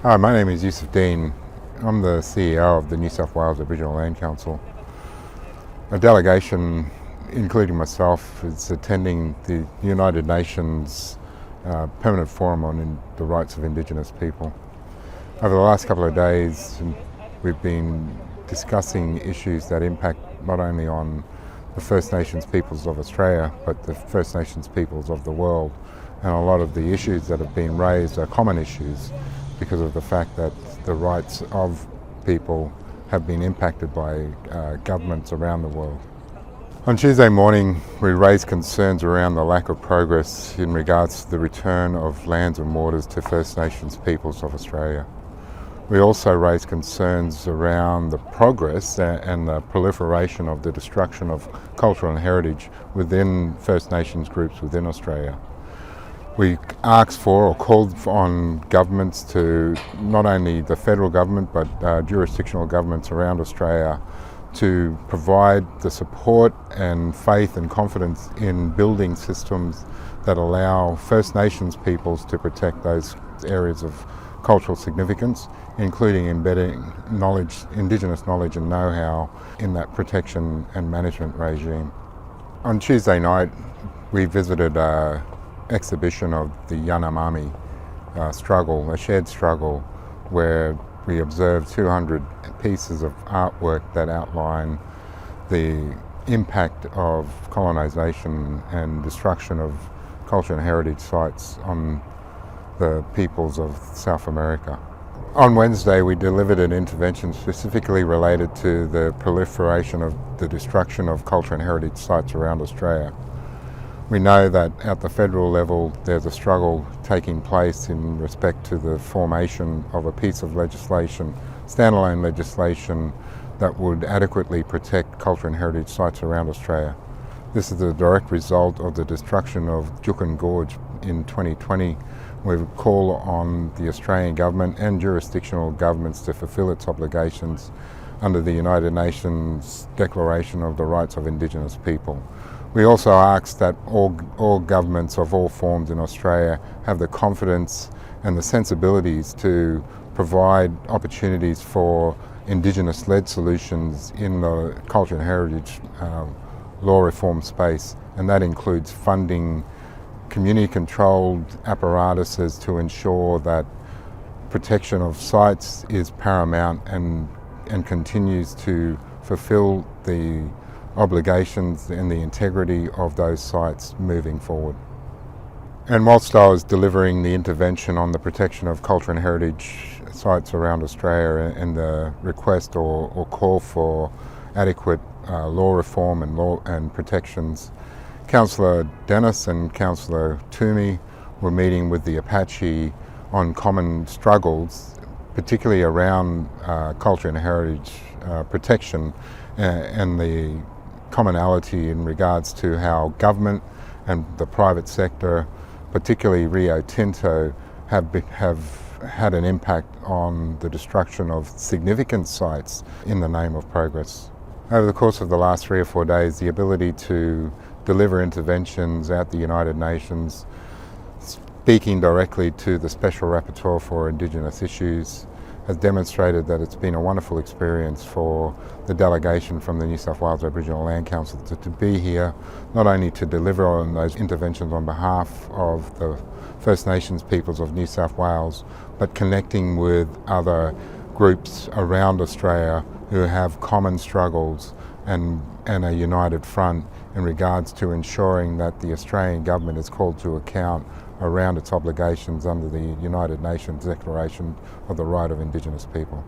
Hi, my name is Yuseph Deen. I'm the CEO of the New South Wales Aboriginal Land Council. A delegation, including myself, is attending the United Nations Permanent Forum on the Rights of Indigenous People. Over the last couple of days, we've been discussing issues that impact not only on the First Nations peoples of Australia, but the First Nations peoples of the world. And a lot of the issues that have been raised are common issues because of the fact that the rights of people have been impacted by governments around the world. On Tuesday morning, we raised concerns around the lack of progress in regards to the return of lands and waters to First Nations peoples of Australia. We also raised concerns around the progress and the proliferation of the destruction of cultural and heritage within First Nations groups within Australia. We asked for or called on governments to, not only the federal government but jurisdictional governments around Australia, to provide the support and faith and confidence in building systems that allow First Nations peoples to protect those areas of cultural significance, including embedding Indigenous knowledge and know-how in that protection and management regime. On Tuesday night, we visited an exhibition of the Yanomami struggle, a shared struggle, where we observed 200 pieces of artwork that outline the impact of colonisation and destruction of culture and heritage sites on the peoples of South America. On Wednesday, we delivered an intervention specifically related to the proliferation of the destruction of culture and heritage sites around Australia. We know that at the federal level there's a struggle taking place in respect to the formation of a piece of legislation, standalone legislation, that would adequately protect culture and heritage sites around Australia. This is a direct result of the destruction of Juukan Gorge in 2020. We call on the Australian government and jurisdictional governments to fulfil its obligations under the United Nations Declaration of the Rights of Indigenous People. We also ask that all governments of all forms in Australia have the confidence and the sensibilities to provide opportunities for Indigenous-led solutions in the culture and heritage law reform space, and that includes funding community-controlled apparatuses to ensure that protection of sites is paramount and continues to fulfil the obligations and the integrity of those sites moving forward. And whilst I was delivering the intervention on the protection of culture and heritage sites around Australia and the request or call for adequate law reform and protections, Councillor Dennis and Councillor Toomey were meeting with the Apache on common struggles, particularly around culture and heritage protection and the commonality in regards to how government and the private sector, particularly Rio Tinto, have had an impact on the destruction of significant sites in the name of progress. Over the course of the last 3 or 4 days, the ability to deliver interventions at the United Nations, speaking directly to the Special Rapporteur for Indigenous Issues, has demonstrated that it's been a wonderful experience for the delegation from the New South Wales Aboriginal Land Council to be here, not only to deliver on those interventions on behalf of the First Nations peoples of New South Wales, but connecting with other groups around Australia who have common struggles and a united front in regards to ensuring that the Australian government is called to account around its obligations under the United Nations Declaration of the Right of Indigenous People.